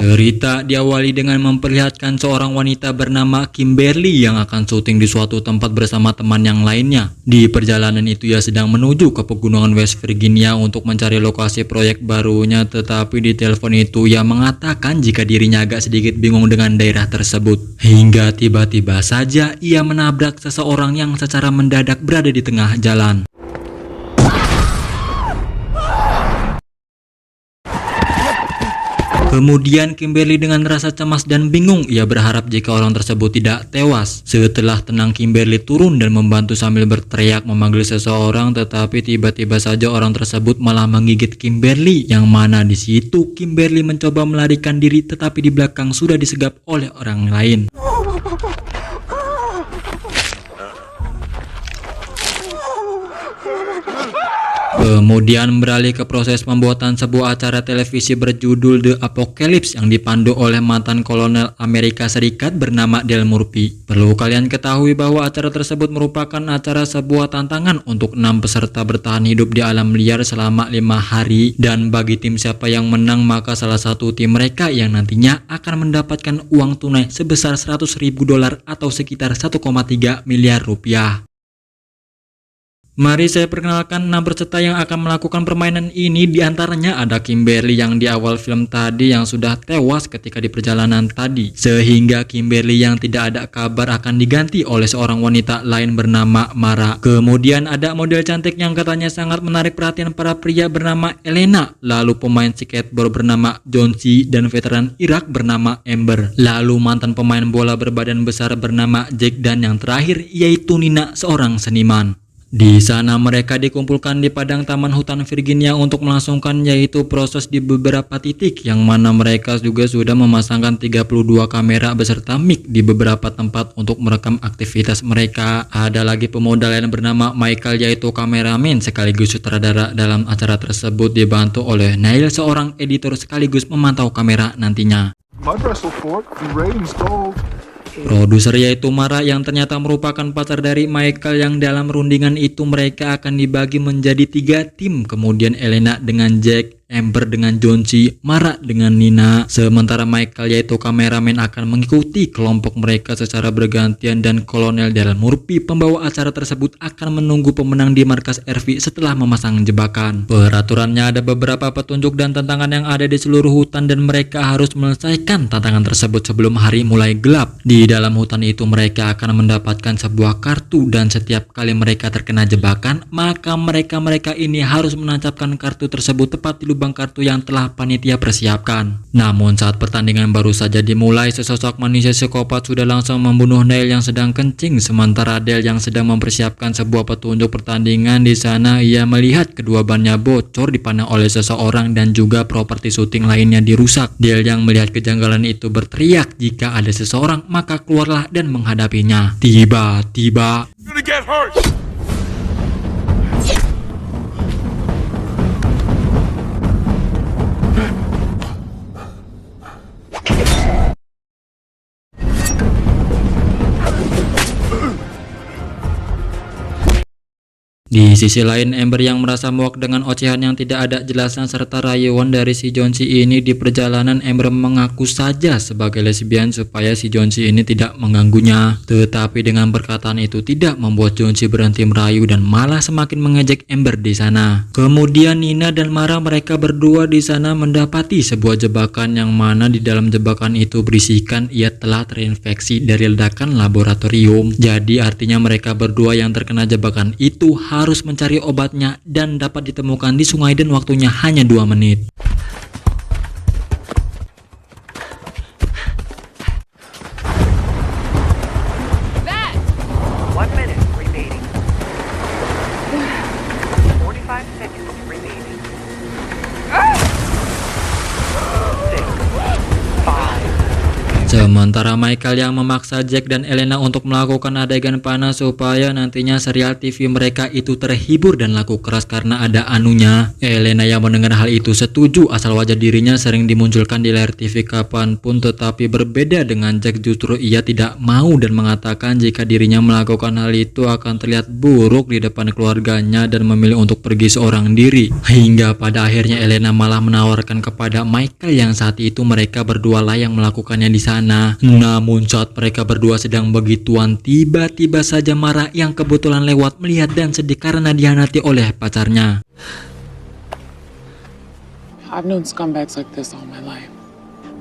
Cerita diawali dengan memperlihatkan seorang wanita bernama Kimberly yang akan syuting di suatu tempat bersama teman yang lainnya. Di perjalanan itu ia sedang menuju ke pegunungan West Virginia untuk mencari lokasi proyek barunya, tetapi di telepon itu ia mengatakan jika dirinya agak sedikit bingung dengan daerah tersebut. Hingga tiba-tiba saja ia menabrak seseorang yang secara mendadak berada di tengah jalan. Kemudian Kimberly dengan rasa cemas dan bingung ia berharap jika orang tersebut tidak tewas. Setelah tenang, Kimberly turun dan membantu sambil berteriak memanggil seseorang, tetapi tiba-tiba saja orang tersebut malah menggigit Kimberly, yang mana di situ Kimberly mencoba melarikan diri tetapi di belakang sudah disegap oleh orang lain. Kemudian beralih ke proses pembuatan sebuah acara televisi berjudul The Apocalypse yang dipandu oleh mantan kolonel Amerika Serikat bernama Del Murphy. Perlu kalian ketahui bahwa acara tersebut merupakan acara sebuah tantangan untuk 6 peserta bertahan hidup di alam liar selama 5 hari, dan bagi tim siapa yang menang maka salah satu tim mereka yang nantinya akan mendapatkan uang tunai sebesar $100.000 atau sekitar 1,3 miliar rupiah. Mari saya perkenalkan 6 peserta yang akan melakukan permainan ini. Di antaranya ada Kimberly yang di awal film tadi yang sudah tewas ketika di perjalanan tadi, sehingga Kimberly yang tidak ada kabar akan diganti oleh seorang wanita lain bernama Mara. Kemudian ada model cantik yang katanya sangat menarik perhatian para pria bernama Elena, lalu pemain skateboard bernama John C, dan veteran Irak bernama Amber, lalu mantan pemain bola berbadan besar bernama Jack, dan yang terakhir yaitu Nina, seorang seniman. Di sana mereka dikumpulkan di padang taman hutan Virginia untuk melangsungkan yaitu proses di beberapa titik, yang mana mereka juga sudah memasangkan 32 kamera beserta mic di beberapa tempat untuk merekam aktivitas mereka. Ada lagi pemuda lain bernama Michael yaitu kameramen sekaligus sutradara dalam acara tersebut, dibantu oleh Neil seorang editor sekaligus memantau kamera nantinya. Produser yaitu Mara yang ternyata merupakan pacar dari Michael, yang dalam rundingan itu mereka akan dibagi menjadi 3 tim, kemudian Elena dengan Jack, Amber dengan John C, Mara dengan Nina. Sementara Michael yaitu kameramen akan mengikuti kelompok mereka secara bergantian, dan Kolonel Del Murphy pembawa acara tersebut akan menunggu pemenang di markas RV setelah memasang jebakan. Peraturannya ada beberapa petunjuk dan tantangan yang ada di seluruh hutan, dan mereka harus menyelesaikan tantangan tersebut sebelum hari mulai gelap. Di dalam hutan itu mereka akan mendapatkan sebuah kartu, dan setiap kali mereka terkena jebakan maka mereka ini harus menancapkan kartu tersebut tepat di lubang kartu yang telah panitia persiapkan. Namun saat pertandingan baru saja dimulai, sesosok manusia psikopat sudah langsung membunuh Neil yang sedang kencing, sementara Del yang sedang mempersiapkan sebuah petunjuk pertandingan. Di sana ia melihat kedua bannya bocor dipanah oleh seseorang dan juga properti syuting lainnya dirusak. Del yang melihat kejanggalan itu berteriak jika ada seseorang maka keluarlah dan menghadapinya. Tiba-tiba di sisi lain, Amber yang merasa muak dengan ocehan yang tidak ada jelasan serta rayuan dari si John C ini. Di perjalanan, Amber mengaku saja sebagai lesbian supaya si John C ini tidak mengganggunya. Tetapi dengan perkataan itu tidak membuat John C berhenti merayu dan malah semakin mengejek Amber di sana. Kemudian Nina dan Mara, mereka berdua di sana mendapati sebuah jebakan, yang mana di dalam jebakan itu berisikan ia telah terinfeksi dari ledakan laboratorium. Jadi artinya mereka berdua yang terkena jebakan itu harus mencari obatnya dan dapat ditemukan di sungai, dan waktunya hanya 2 menit. Sementara Michael yang memaksa Jack dan Elena untuk melakukan adegan panas supaya nantinya serial TV mereka itu terhibur dan laku keras karena ada anunya. Elena yang mendengar hal itu setuju asal wajah dirinya sering dimunculkan di layar TV kapanpun, tetapi berbeda dengan Jack, justru ia tidak mau dan mengatakan jika dirinya melakukan hal itu akan terlihat buruk di depan keluarganya dan memilih untuk pergi seorang diri. Hingga pada akhirnya Elena malah menawarkan kepada Michael yang saat itu mereka berdua lah yang melakukannya di sana. Namun saat mereka berdua sedang begituan, tiba-tiba saja Mara yang kebetulan lewat melihat dan sedih karena dihianati oleh pacarnya. I've known scumbags like this all my life.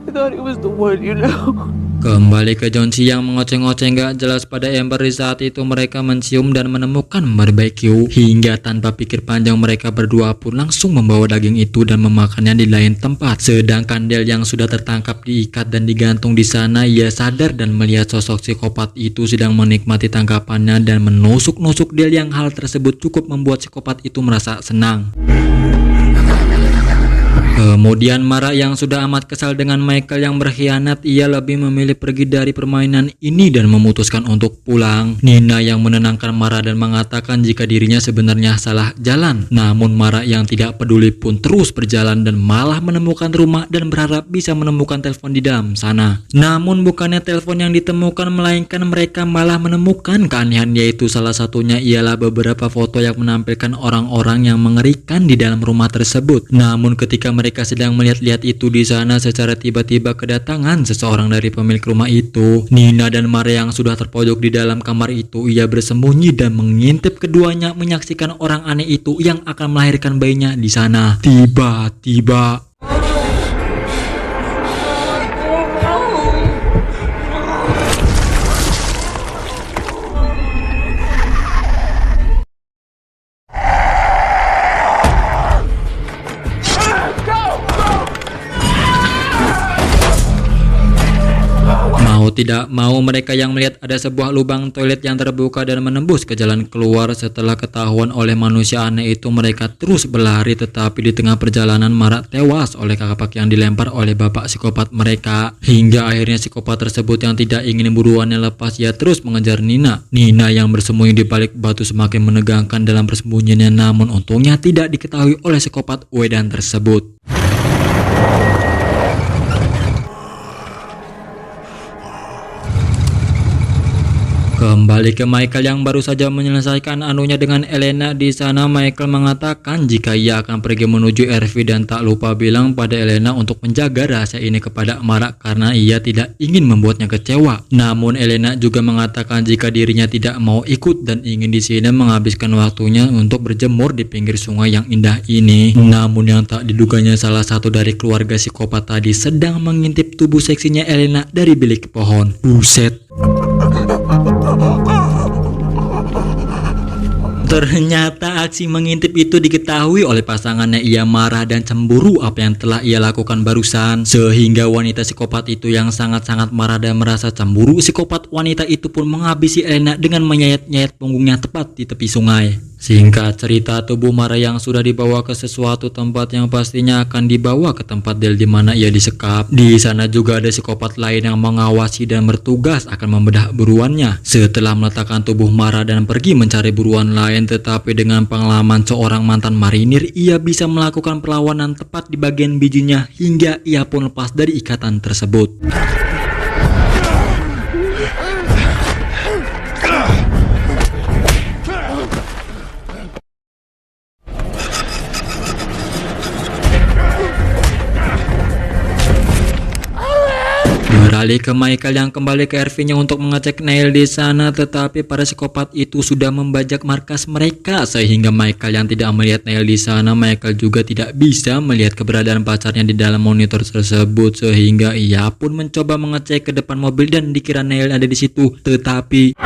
I thought he was the one, Kembali ke John C yang mengoceh-ngoceh gak jelas pada Amber. Di saat itu mereka mencium dan menemukan barbecue. Hingga tanpa pikir panjang mereka berdua pun langsung membawa daging itu dan memakannya di lain tempat. Sedangkan Dale yang sudah tertangkap diikat dan digantung di sana, ia sadar dan melihat sosok psikopat itu sedang menikmati tangkapannya dan menusuk-nusuk Dale, yang hal tersebut cukup membuat psikopat itu merasa senang. Kemudian Mara yang sudah amat kesal dengan Michael yang berkhianat, ia lebih memilih pergi dari permainan ini dan memutuskan untuk pulang. Nina yang menenangkan Mara dan mengatakan jika dirinya sebenarnya salah jalan. Namun Mara yang tidak peduli pun terus berjalan dan malah menemukan rumah dan berharap bisa menemukan telepon di dalam sana. Namun bukannya telepon yang ditemukan, melainkan mereka malah menemukan keanehan, yaitu salah satunya ialah beberapa foto yang menampilkan orang-orang yang mengerikan di dalam rumah tersebut. Namun ketika mereka sedang melihat-lihat itu di sana, secara tiba-tiba kedatangan seseorang dari pemilik rumah itu. Nina dan Mara yang sudah terpojok di dalam kamar itu, ia bersembunyi dan mengintip keduanya menyaksikan orang aneh itu yang akan melahirkan bayinya di sana. Tiba-tiba tidak mau mereka yang melihat ada sebuah lubang toilet yang terbuka dan menembus ke jalan keluar. Setelah ketahuan oleh manusia aneh itu, mereka terus berlari, tetapi di tengah perjalanan Mara tewas oleh kapak yang dilempar oleh bapak psikopat mereka. Hingga akhirnya psikopat tersebut yang tidak ingin buruannya lepas, ia terus mengejar Nina. Nina yang bersembunyi di balik batu semakin menegangkan dalam persembunyiannya, namun untungnya tidak diketahui oleh psikopat Wedan tersebut. Kembali ke Michael yang baru saja menyelesaikan anunya dengan Elena. Di sana Michael mengatakan jika ia akan pergi menuju RV dan tak lupa bilang pada Elena untuk menjaga rahasia ini kepada Mara karena ia tidak ingin membuatnya kecewa. Namun Elena juga mengatakan jika dirinya tidak mau ikut dan ingin di sini menghabiskan waktunya untuk berjemur di pinggir sungai yang indah ini. Namun yang tak diduganya, salah satu dari keluarga psikopat tadi sedang mengintip tubuh seksinya Elena dari bilik pohon. Buset. Ternyata aksi mengintip itu diketahui oleh pasangannya. Ia marah dan cemburu apa yang telah ia lakukan barusan, sehingga wanita psikopat itu yang sangat-sangat marah dan merasa cemburu, psikopat wanita itu pun menghabisi Elena dengan menyayat-nyayat punggungnya tepat di tepi sungai. Singkat cerita, tubuh Mara yang sudah dibawa ke sesuatu tempat yang pastinya akan dibawa ke tempat Dale di mana ia disekap. Di sana juga ada psikopat lain yang mengawasi dan bertugas akan membedah buruannya. Setelah meletakkan tubuh Mara dan pergi mencari buruan lain, tetapi dengan pengalaman seorang mantan marinir, ia bisa melakukan perlawanan tepat di bagian bijinya hingga ia pun lepas dari ikatan tersebut. Beralih ke Michael yang kembali ke RV-nya untuk mengecek Neil di sana, tetapi para psikopat itu sudah membajak markas mereka sehingga Michael yang tidak melihat Neil di sana. Michael juga tidak bisa melihat keberadaan pacarnya di dalam monitor tersebut sehingga ia pun mencoba mengecek ke depan mobil dan dikira Neil ada di situ, tetapi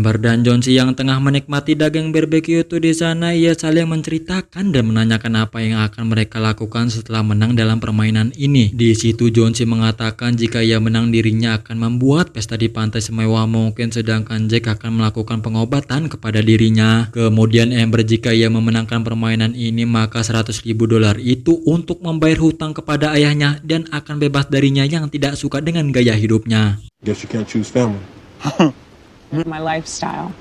Amber dan John C yang tengah menikmati daging barbecue itu di sana, ia saling menceritakan dan menanyakan apa yang akan mereka lakukan setelah menang dalam permainan ini. Di situ John C mengatakan jika ia menang dirinya akan membuat pesta di pantai semewah mungkin, sedangkan Jack akan melakukan pengobatan kepada dirinya. Kemudian Amber jika ia memenangkan permainan ini maka $100.000 itu untuk membayar hutang kepada ayahnya dan akan bebas darinya yang tidak suka dengan gaya hidupnya. Guess you can't choose family. My lifestyle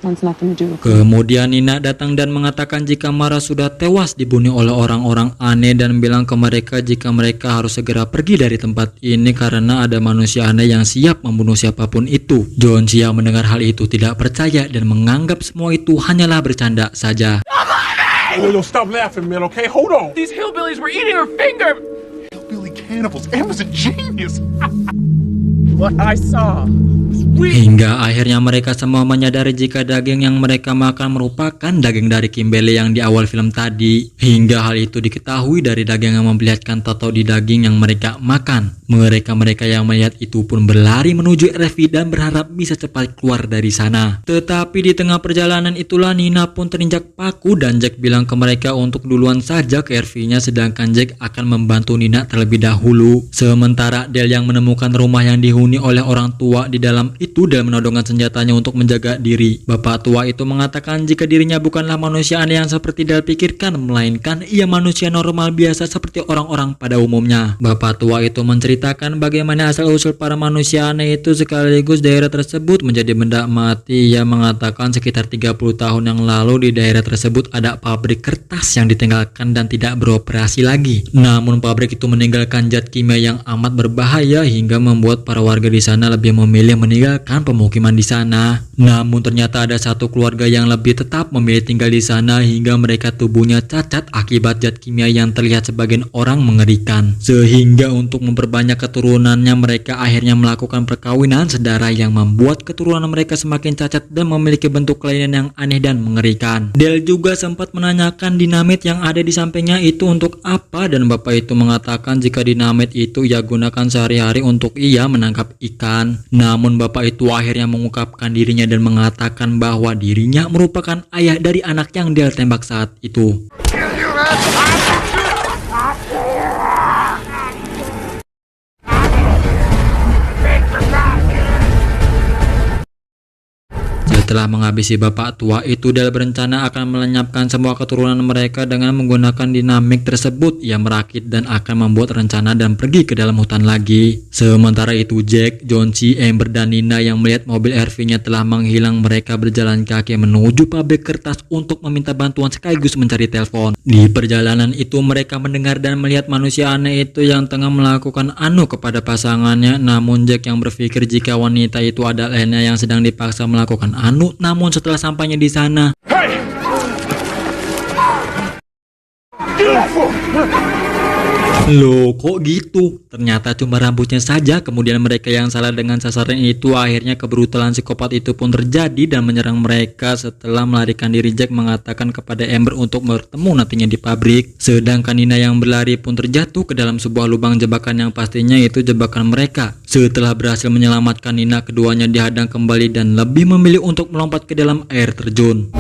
wants nothing to do with Kemudian Nina datang dan mengatakan jika Mara sudah tewas dibunuh oleh orang-orang aneh dan bilang ke mereka jika mereka harus segera pergi dari tempat ini karena ada manusia aneh yang siap membunuh siapapun itu. John C yang mendengar hal itu tidak percaya dan menganggap semua itu hanyalah bercanda saja. Yo, stop laughing, man, okay? Hold on. These hillbillies were eating her finger. Hillbilly cannibals. Amber's a genius. What I saw. Hingga akhirnya mereka semua menyadari jika daging yang mereka makan merupakan daging dari Kimberly yang di awal film tadi. Hingga hal itu diketahui dari daging yang memperlihatkan tato di daging yang mereka makan. Mereka yang melihat itu pun berlari menuju RV dan berharap bisa cepat keluar dari sana. Tetapi di tengah perjalanan itulah Nina pun terinjak paku dan Jack bilang ke mereka untuk duluan saja ke RV-nya, sedangkan Jack akan membantu Nina terlebih dahulu. Sementara Dale yang menemukan rumah yang dihuni oleh orang tua di dalam itu dan menodongkan senjatanya untuk menjaga diri. Bapak tua itu mengatakan jika dirinya bukanlah manusia aneh yang seperti Dale pikirkan, melainkan ia manusia normal biasa seperti orang-orang pada umumnya. Bapak tua itu menceritakan bagaimana asal-usul para manusia aneh itu sekaligus daerah tersebut menjadi benda mati. Ia mengatakan sekitar 30 tahun yang lalu di daerah tersebut ada pabrik kertas yang ditinggalkan dan tidak beroperasi lagi. Namun pabrik itu meninggalkan zat kimia yang amat berbahaya hingga membuat para warga di sana lebih memilih meninggalkan pemukiman di sana. Namun ternyata ada satu keluarga yang lebih tetap memilih tinggal di sana hingga mereka tubuhnya cacat akibat zat kimia yang terlihat sebagian orang mengerikan. Sehingga untuk memperbanyak keturunannya mereka akhirnya melakukan perkawinan sedara yang membuat keturunan mereka semakin cacat dan memiliki bentuk kelainan yang aneh dan mengerikan. Dale juga sempat menanyakan dinamit yang ada di sampingnya itu untuk apa dan bapak itu mengatakan jika dinamit itu ia gunakan sehari-hari untuk ia menangkap ikan. Namun bapak itu akhirnya mengungkapkan dirinya dan mengatakan bahwa dirinya merupakan ayah dari anak yang Dale tembak saat itu. Setelah menghabisi bapak tua itu, Dale berencana akan melenyapkan semua keturunan mereka dengan menggunakan dinamik tersebut. Ia merakit dan akan membuat rencana dan pergi ke dalam hutan lagi. Sementara itu Jack, John C, Amber dan Nina yang melihat mobil RV-nya telah menghilang, mereka berjalan kaki menuju pabrik kertas untuk meminta bantuan sekaligus mencari telepon. Di perjalanan itu mereka mendengar dan melihat manusia aneh itu yang tengah melakukan anu kepada pasangannya. Namun Jack yang berpikir jika wanita itu adalah Lena yang sedang dipaksa melakukan anu. Namun setelah sampainya di sana, loh kok gitu? Ternyata cuma rambutnya saja. Kemudian mereka yang salah dengan sasaran itu, akhirnya kebrutalan psikopat itu pun terjadi dan menyerang mereka. Setelah melarikan diri, Jack mengatakan kepada Amber untuk bertemu nantinya di pabrik. Sedangkan Nina yang berlari pun terjatuh ke dalam sebuah lubang jebakan yang pastinya itu jebakan mereka. Setelah berhasil menyelamatkan Nina, keduanya dihadang kembali dan lebih memilih untuk melompat ke dalam air terjun.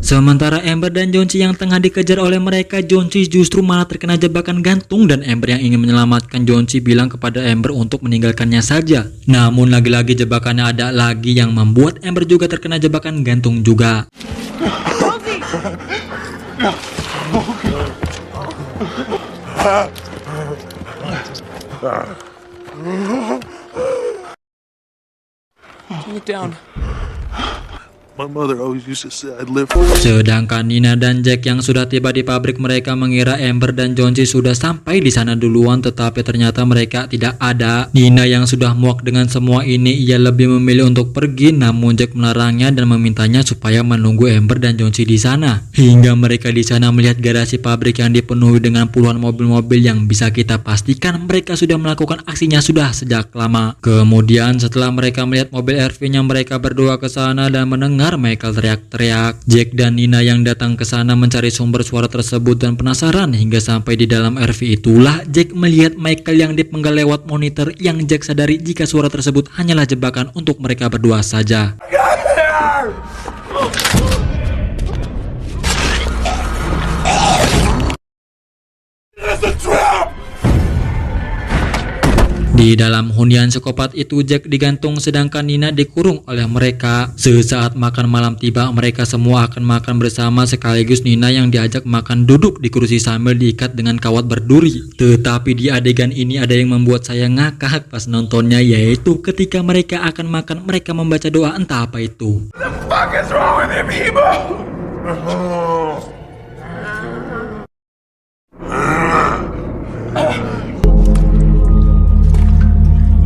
Sementara Amber dan John C yang tengah dikejar oleh mereka, John C justru malah terkena jebakan gantung dan Amber yang ingin menyelamatkan John C bilang kepada Amber untuk meninggalkannya saja. Namun lagi-lagi jebakannya ada lagi yang membuat Amber juga terkena jebakan gantung juga. Turn it down. My mother always used to say I'd live. Sedangkan Nina dan Jack yang sudah tiba di pabrik mereka mengira Amber dan John C sudah sampai di sana duluan, tetapi ternyata mereka tidak ada. Nina yang sudah muak dengan semua ini, ia lebih memilih untuk pergi, namun Jack melarangnya dan memintanya supaya menunggu Amber dan John C di sana. Hingga mereka di sana melihat garasi pabrik yang dipenuhi dengan puluhan mobil-mobil yang bisa kita pastikan mereka sudah melakukan aksinya sudah sejak lama. Kemudian setelah mereka melihat mobil RV-nya, mereka berdua ke sana dan mendengar keluar, Michael teriak-teriak. Jack dan Nina yang datang ke sana mencari sumber suara tersebut dan penasaran hingga sampai di dalam RV itulah Jack melihat Michael yang dipenggal lewat monitor, yang Jack sadari jika suara tersebut hanyalah jebakan untuk mereka berdua saja. Di dalam hunian psikopat itu Jack digantung sedangkan Nina dikurung oleh mereka. Sesaat makan malam tiba, mereka semua akan makan bersama sekaligus Nina yang diajak makan duduk di kursi sambil diikat dengan kawat berduri. Tetapi di adegan ini ada yang membuat saya ngakak pas nontonnya, yaitu ketika mereka akan makan mereka membaca doa entah apa itu.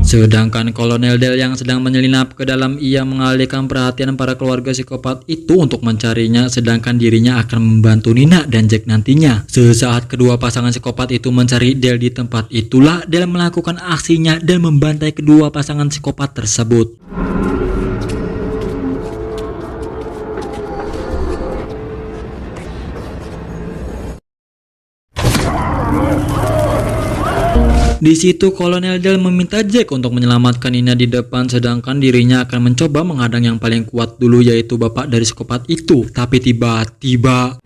Sedangkan Kolonel Del yang sedang menyelinap ke dalam, ia mengalihkan perhatian para keluarga psikopat itu untuk mencarinya, sedangkan dirinya akan membantu Nina dan Jack nantinya. Sesaat kedua pasangan psikopat itu mencari Del di tempat itulah Del melakukan aksinya dan membantai kedua pasangan psikopat tersebut. Di situ Kolonel Del meminta Jack untuk menyelamatkan Nina di depan, sedangkan dirinya akan mencoba menghadang yang paling kuat dulu, yaitu bapak dari psikopat itu. Tapi tiba-tiba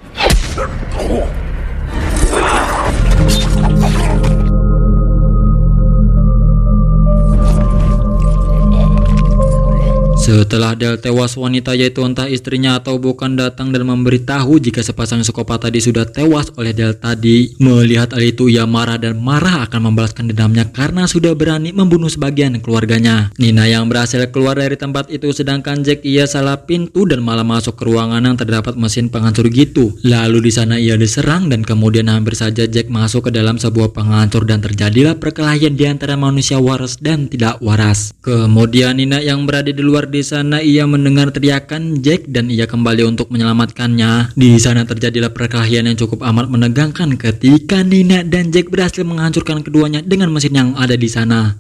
setelah Del tewas, wanita yaitu entah istrinya atau bukan datang dan memberitahu jika sepasang psikopat tadi sudah tewas oleh Del tadi. Melihat hal itu ia marah dan marah akan membalaskan dendamnya karena sudah berani membunuh sebagian keluarganya. Nina yang berhasil keluar dari tempat itu, sedangkan Jack ia salah pintu dan malah masuk ke ruangan yang terdapat mesin penghancur gitu. Lalu di sana ia diserang dan kemudian hampir saja Jack masuk ke dalam sebuah penghancur dan terjadilah perkelahian di antara manusia waras dan tidak waras. Kemudian Nina yang berada di luar di sana ia mendengar teriakan Jack dan ia kembali untuk menyelamatkannya. Di sana terjadilah perkelahian yang cukup amat menegangkan ketika Nina dan Jack berhasil menghancurkan keduanya dengan mesin yang ada di sana.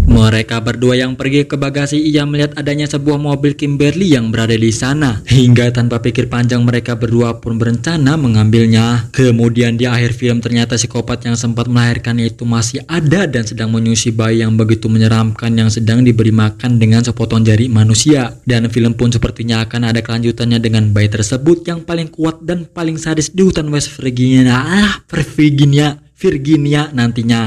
Mereka berdua yang pergi ke bagasi, ia melihat adanya sebuah mobil Kimberly yang berada di sana. Hingga tanpa pikir panjang mereka berdua pun berencana mengambilnya. Kemudian di akhir film ternyata psikopat yang sempat melahirkannya itu masih ada dan sedang menyusui bayi yang begitu menyeramkan yang sedang diberi makan dengan sepotong jari manusia. Dan film pun sepertinya akan ada kelanjutannya dengan bayi tersebut yang paling kuat dan paling sadis di hutan West Virginia nantinya.